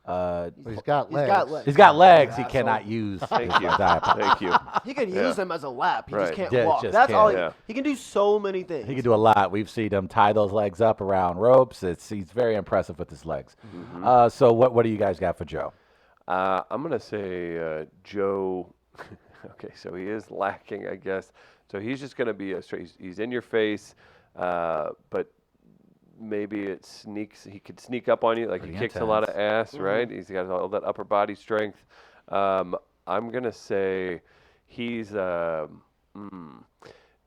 He's got legs. He's got legs. He Asshole. cannot use. Thank his you. diaper. Thank you. He can Yeah. use them as a lap. He Right. just can't Yeah, walk. just That's all. can't. He can do so many things. He can do a lot. We've seen him tie those legs up around ropes. He's very impressive with his legs. So what do you guys got for Joe? I'm going to say Joe. Okay, so he is lacking, I guess. So he's just going to be he's in your face, but maybe it sneaks. He could sneak up on you. Like, Pretty he kicks a lot of intense. ass, right? He's got all that upper body strength. I'm going to say he's does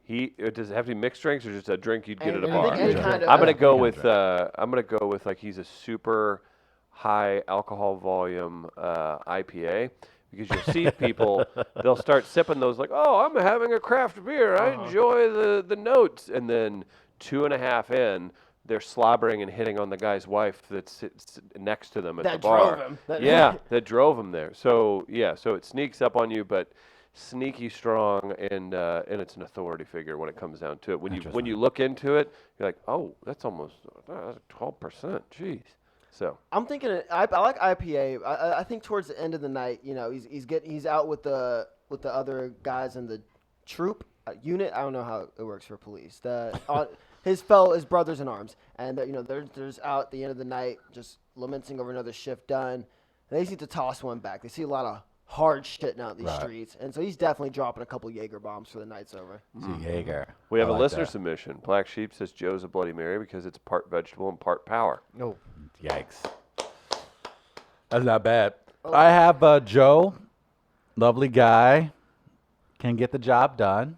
it have to be mixed drinks or just a drink you'd get at a bar? Any kind of- I'm gonna go with like he's a super high alcohol volume IPA, because you'll see people, they'll start sipping those like, oh, I'm having a craft beer, I enjoy the notes, and then 2.5 in, they're slobbering and hitting on the guy's wife that sits next to them at the That bar. drove him. That drove him there. So so it sneaks up on you, but sneaky strong, and it's an authority figure when it comes down to it. When you look into it, you're like, oh, that's almost 12%. Jeez. So I'm thinking I like IPA. I think towards the end of the night, he's out with the other guys in the troop unit. I don't know how it works for police. His brothers in arms, and there's out at the end of the night just lamenting over another shift done. They just need to toss one back. They see a lot of hard shit out in these streets, and so he's definitely dropping a couple Jaeger bombs for the night's over. Jaeger. we have I a like listener that. submission. Black Sheep says Joe's a Bloody Mary because it's part vegetable and part power. No. Yikes. That's not bad. I have Joe, lovely guy, can get the job done,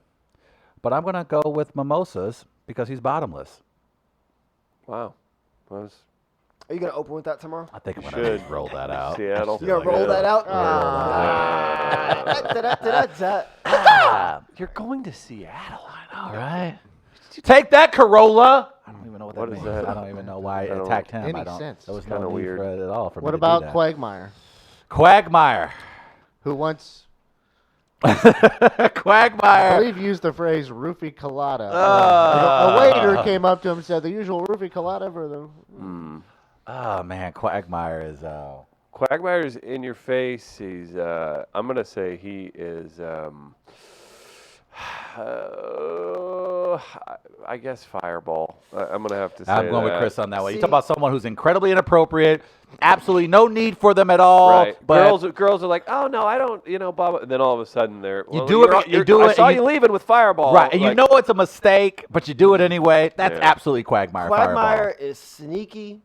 but I'm going to go with mimosas because he's bottomless. Wow. That was Are you gonna open with that tomorrow? I think I'm You going to should. roll that out. Seattle. You gonna roll that out? You're going to Seattle. All right. Take that, Corolla. I don't even know what that What is means. that? I don't even know why I don't attacked him. Any I don't. sense. There was Kinda no need weird. for it at all for me What to do about that. Quagmire, Quagmire? who once, Quagmire. I believe, used the phrase roofie colada? A waiter came up to him and said, the usual roofie colada for them. Oh man, Quagmire is. Quagmire's in your face. He's. I'm gonna say he is. I guess Fireball. I'm gonna have to say I'm going with that. Chris on that one. You See- talk about someone who's incredibly inappropriate, absolutely no need for them at all. Right. But Girls are like, oh no, I don't, blah, blah. And then all of a sudden they're. You well, do it, you're- but you you're- do I it, saw and you you- leaving with Fireball. right, and you Like, know it's a mistake, but you do it anyway. That's Yeah. absolutely Quagmire. Quagmire is sneaky.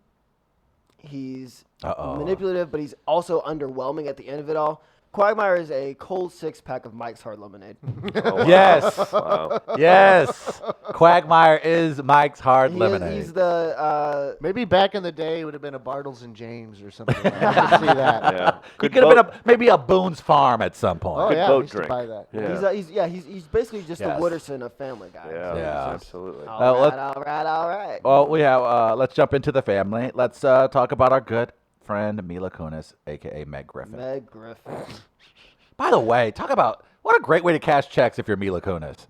He's Uh-oh. manipulative, but he's also underwhelming at the end of it all. Quagmire is a cold 6-pack of Mike's Hard Lemonade. Fireball. Yes, Wow. yes. Quagmire is Mike's Hard He is- Lemonade. he's the Maybe back in the day it would have been a Bartles and James or something. Like that. I can see that. Yeah. He Good could have boat- been maybe a Boone's Farm at some point. Oh Good yeah, I boat used to drink. buy that. Yeah. he's basically just Yes. the Wooderson of Family Guy. Yeah. Yeah. Absolutely. All let's- right, all right. Well, we have. Let's jump into the family. Let's talk about our good friend Mila Kunis, aka Meg Griffin. Meg Griffin. By the way, talk about what a great way to cash checks if you're Mila Kunis.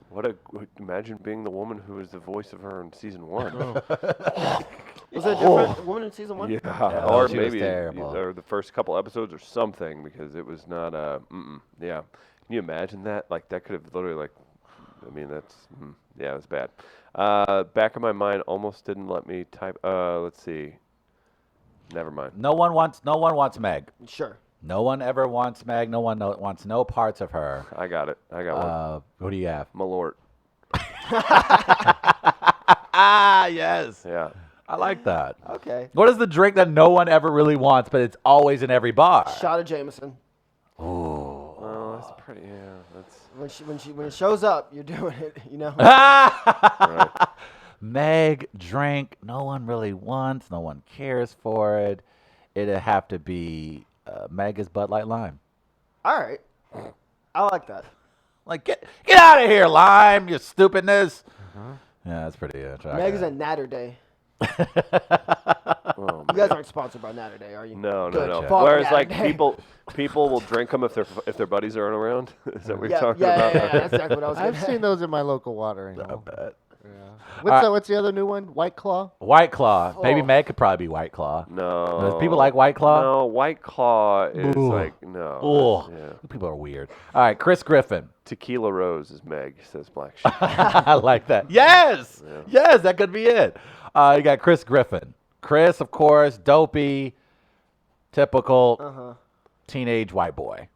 Imagine being the woman who was the voice of her in season 1. Was it a different woman in season 1? Yeah, or she was maybe terrible. or the first couple episodes or something, because it was not yeah. Can you imagine that? Like, that could have literally, like, I mean, that's yeah, it was bad. Back of my mind almost didn't let me type. Let's see. Never mind. No one wants Meg. Sure. No one ever wants Meg. No one wants no parts of her. I got it. I got one. What do you have? Malort. Ah, yes. Yeah. I like that. Okay. What is the drink that no one ever really wants, but it's always in every bar? Shot of Jameson. Well, that's pretty. Yeah. That's When it shows up, you're doing it. right. Meg drink no one really wants, no one cares for it. It'd have to be Meg is Bud Light Lime. All right. I like that. Like, get out of here, Lime, you stupidness. Yeah, that's pretty attractive. Meg is a Natter Day. Oh, You guys aren't sponsored by Natter Day, are you? no. Good. Whereas Fuck like Natter Day. people will drink them if their buddies aren't around. Is that what you're Yeah, talking yeah, about? yeah, that's exactly what I was I've getting seen at. those in my local watering hole. Bet. What's the other new one? White Claw? White Claw. Maybe Oh. Meg could probably be White Claw. No. Does people like White Claw? No, White Claw is Ooh. like no. Oh, Yeah. people are weird. All right, Chris Griffin. Tequila Rose is Meg, says Black Sheep. I like that. Yes, yes, that could be it. You got Chris Griffin. Chris, of course, dopey, typical teenage white boy.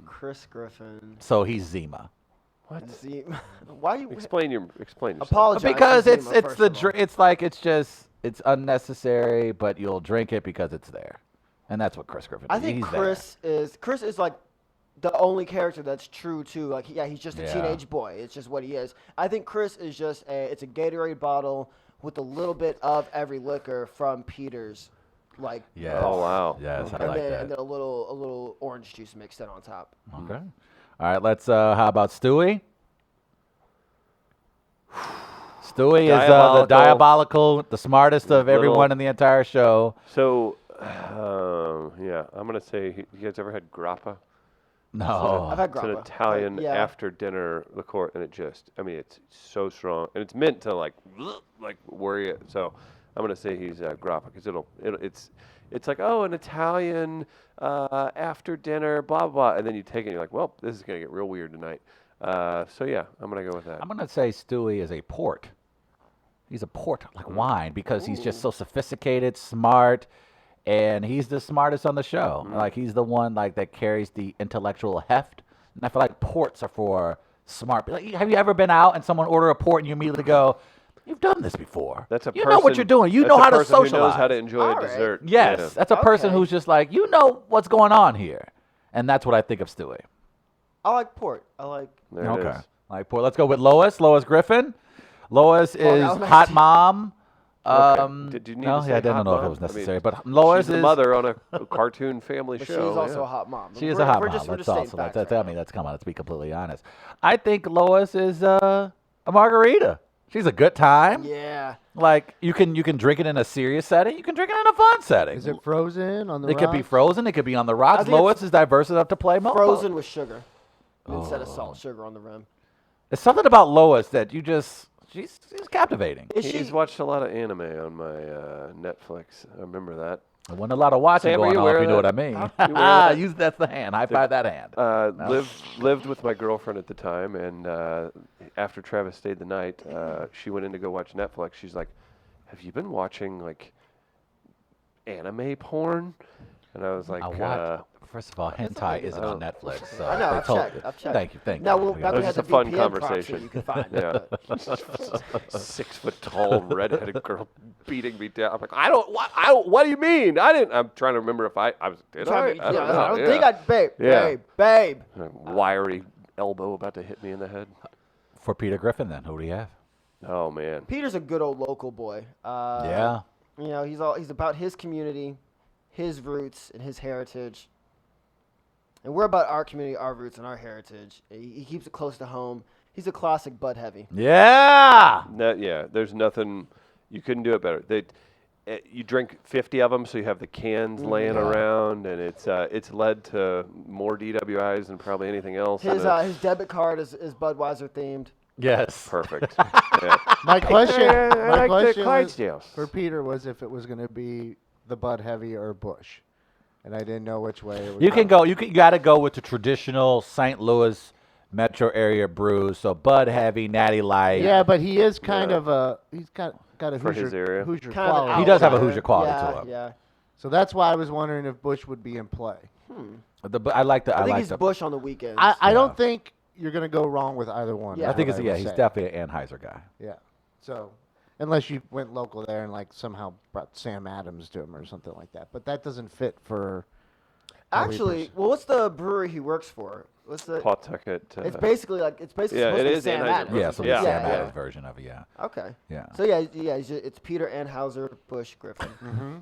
Chris Griffin. So he's Zima. What? Why you Explain yourself. apologize? Because to it's Zima, it's first the of all. it's like it's unnecessary, but you'll drink it because it's there, and that's what Chris Griffin. I is. think He's Chris is like the only character that's true to like he's just a Yeah. teenage boy. It's just what he is. I think Chris is just it's a Gatorade bottle with a little bit of every liquor from Peter's, like there. Yes. Oh, wow. Yes, I and like then that. and then a little orange juice mixed in on top. Okay. All right. Let's. How about Stewie? Stewie is the diabolical, the smartest of everyone in the entire show. So, yeah, I'm gonna say, you guys ever had grappa? No. I've had It's an grappa. Italian Yeah. after dinner liqueur, and it's so strong, and it's meant to like worry it. So, I'm gonna say he's grappa because it's like, oh, an Italian after dinner, blah blah, and then you take it, and you're like, well, this is gonna get real weird tonight. So yeah, I'm gonna go with that. I'm gonna say Stewie is a port. He's a port like wine because he's just so sophisticated, smart, and he's the smartest on the show. Like he's the one like that carries the intellectual heft. And I feel like ports are for smart. Like, have you ever been out and someone order a port and you immediately go, "You've done this before. That's a you person, know what you're doing. You that's know a how to person who knows socialize. how to enjoy All a right. dessert. Yes, Yeah. that's a person Okay. who's just like, you know what's going on here, and that's what I think of Stewie. I like port. I like. There it Okay. is. Like, poor. Let's go with Lois. Lois Griffin. Lois is that was my hot team. mom. Okay. Did you need no, to yeah, I say didn't hot know if it mom? was I mean, necessary, but Lois she's the is mother on a cartoon family But show. she's also yeah. a hot mom. She is We're- a hot we're mom. just- we're Let's just stating also facts let's, right I mean, now. let's come on. Let's be completely honest. I think Lois is a margarita. She's a good time. Yeah. Like you can drink it in a serious setting. You can drink it in a fun setting. Is it frozen on the It could be rocks? frozen. It could be on the rocks. think Lois it's is diverse enough to play mo. Frozen with sugar Oh. instead of salt, sugar on the rim. There's something about Lois that you just she's captivating. Is He's she? watched a lot of anime on my Netflix. I remember that. There wasn't a lot of watching Sam, are going you on, aware if you of know what that? I mean. You aware of that? Use that's the hand. High five that hand. Lived with my girlfriend at the time, and after Travis stayed the night, she went in to go watch Netflix. She's like, "Have you been watching like anime porn?" And I was like, I watch. First of all, hentai isn't on Netflix. So I know. they I've told- checked. I've checked. Thank you. Thank Now you. we'll Yeah. have to It was have just the a fun VPN proxy conversation. you can find. Yeah. but- 6 foot tall redheaded girl beating me down. I'm like, I don't. What do you mean? I didn't. I'm trying to remember if I was. Did I? Trying to be- I don't yeah, know. I don't Yeah. think I, babe. A wiry elbow about to hit me in the head. For Peter Griffin, then who do you have? Oh man. Peter's a good old local boy. Yeah. You know, he's about his community, his roots, and his heritage. And we're about our community, our roots, and our heritage. He keeps it close to home. He's a classic Bud Heavy. Yeah. Yeah. There's nothing. You couldn't do it better. You drink 50 of them, so you have the cans laying around, and it's led to more DWIs than probably anything else. His and his debit card is Budweiser themed. Yes. perfect. Yeah. My question, I my like the question was, Clydesdales. for Peter was if it was going to be the Bud Heavy or Bush, and I didn't know which way it would You can go. You got to go with the traditional St. Louis metro area brews. So Bud Heavy, Natty Light. Yeah, but he is kind Yeah. of a he's got a For Hoosier, his area. Hoosier Kind of an quality. He does have a outlier. Hoosier quality yeah, to him. Yeah. So that's why I was wondering if Bush would be in play. I like the. I think like he's the. Bush on the weekends. I Yeah. don't think you're going to go wrong with either one. Yeah. I is think what it's would he's say. definitely an Anheuser guy. Yeah. So, unless you went local there and like somehow brought Sam Adams to him or something like that, but that doesn't fit for. Actually, well, what's the brewery he works for? What's the? Pawtucket. It's basically yeah, supposed it to be is Sam Anheuser. Adams. Yeah, so Yeah, the Sam yeah. Adams version of it. Yeah. Okay. Yeah. So yeah, it's Peter Anheuser Bush Griffin.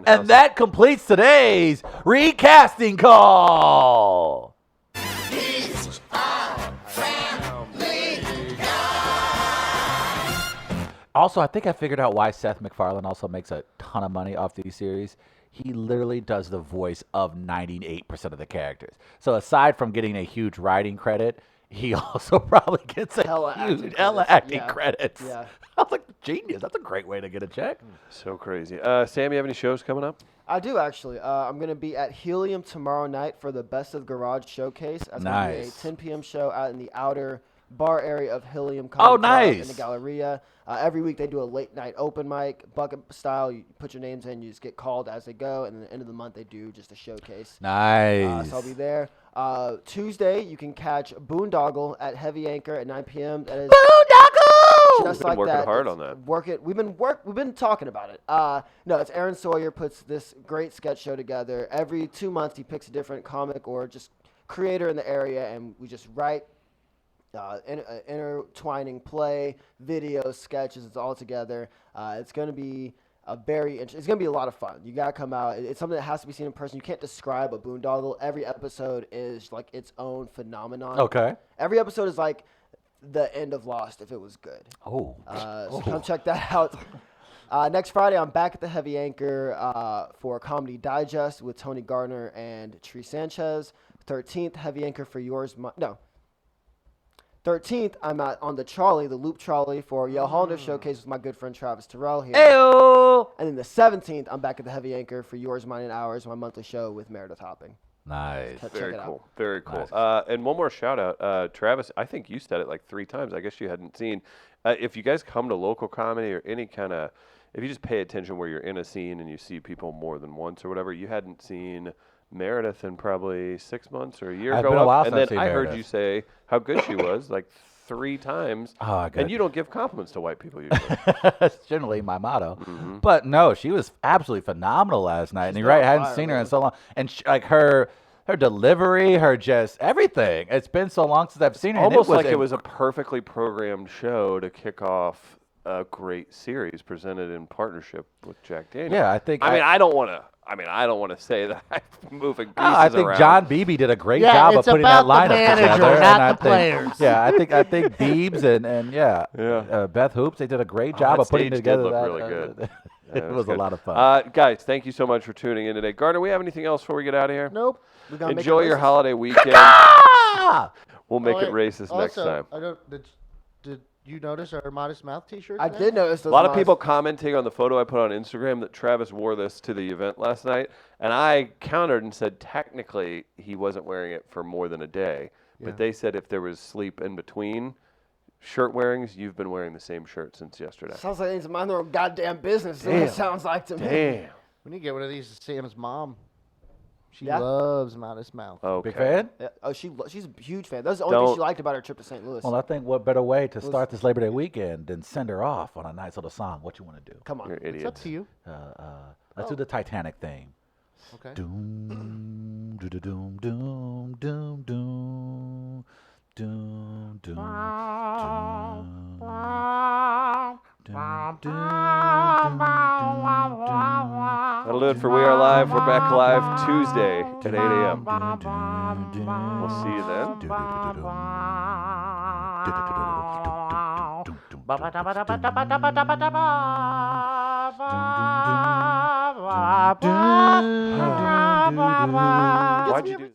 And that completes today's recasting call. Also, I think I figured out why Seth MacFarlane also makes a ton of money off these series. He literally does the voice of 98% of the characters. So aside from getting a huge writing credit, he also probably gets a huge acting credits. Yeah. I was like, genius. That's a great way to get a check. So crazy. Sam, you have any shows coming up? I do, actually. I'm going to be at Helium tomorrow night for the Best of Garage Showcase. That's going to be a 10 p.m. show out in the outer bar area of Helium Comedy Club in the Galleria. Every week they do a late night open mic, bucket style. You put your names in, you just get called as they go, and at the end of the month they do just a showcase. Nice. So I'll be there. Tuesday you can catch Boondoggle at Heavy Anchor at 9 p.m. That is Boondoggle! just Been like working that. hard on that. We've been talking about it. No, it's Aaron Sawyer puts this great sketch show together. Every 2 months he picks a different comic or just creator in the area, and we just write. Intertwining play, videos, sketches, it's all together. It's going to be it's going to be a lot of fun. You got to come out. It's something that has to be seen in person. You can't describe a Boondoggle. Every episode is like its own phenomenon. Okay. Every episode is like the end of Lost if it was good. Oh. So come check that out. Next Friday, I'm back at the Heavy Anchor for Comedy Digest with Tony Gardner and Tree Sanchez. 13th, Heavy Anchor for yours. 13th, I'm on the Loop Trolley for Yale Hollander Showcase with my good friend Travis Terrell here. Ayo! And then the 17th, I'm back at the Heavy Anchor for Yours, Mine, and Ours, my monthly show with Meredith Hopping. Nice. Check Very it cool. out. Very cool. Nice. And one more shout out. Travis, I think you said it like 3 times. I guess you hadn't seen. If you guys come to local comedy or any kind of, if you just pay attention where you're in a scene and you see people more than once or whatever, you hadn't seen Meredith in probably 6 months or a year It's ago. been a while and since I've then seen I heard Meredith. you say how good she was like 3 times. Oh, good. And you don't give compliments to white people usually. That's generally my motto. But no, she was absolutely phenomenal last night. And you're right, I hadn't seen her in so long. And like her delivery, her just everything. It's been so long since I've seen her. Almost and like it was a perfectly programmed show to kick off a great series presented in partnership with Jack Daniels. Yeah, I think. I don't want to say that I'm moving pieces I think around. John Beebe did a great Yeah, job of it's putting about that the lineup manager, together. not and I the think, players. Yeah, I think Beebs and Beth Hoops, they did a great job that of putting stage together did look that. really good. It was a good. lot of fun. Guys, thank you so much for tuning in today. Gardner, we have anything else before we get out of here? Nope. We gotta make it Enjoy your racist. holiday weekend. Ah! We'll make Oh, it wait, racist next time. Did you notice our Modest Mouth T-shirts? I now? did notice those A lot of lines. people commenting on the photo I put on Instagram that Travis wore this to the event last night, and I countered and said technically he wasn't wearing it for more than a day, but they said if there was sleep in between shirt wearings, you've been wearing the same shirt since yesterday. Sounds like they need to mind their own goddamn business. That's what Damn. it sounds like to me. Damn. We need to get one of these to Sam's mom. She Yeah? loves Modest Mouth. Okay. Big fan? Yeah. Oh, she's a huge fan. That's the only thing Don't- she liked about her trip to St. Louis. Well, I think what better way to start this Labor Day weekend than send her off on a nice little song? What you want to do? Come on. You're It's up idiots. to you. Let's do the Titanic theme. Okay. Doom, doo doo doom, doom, doom, doom, doom, doom, That'll do it for We Are Live. We're back live Tuesday at 8 a.m. We'll see you then. Why'd you do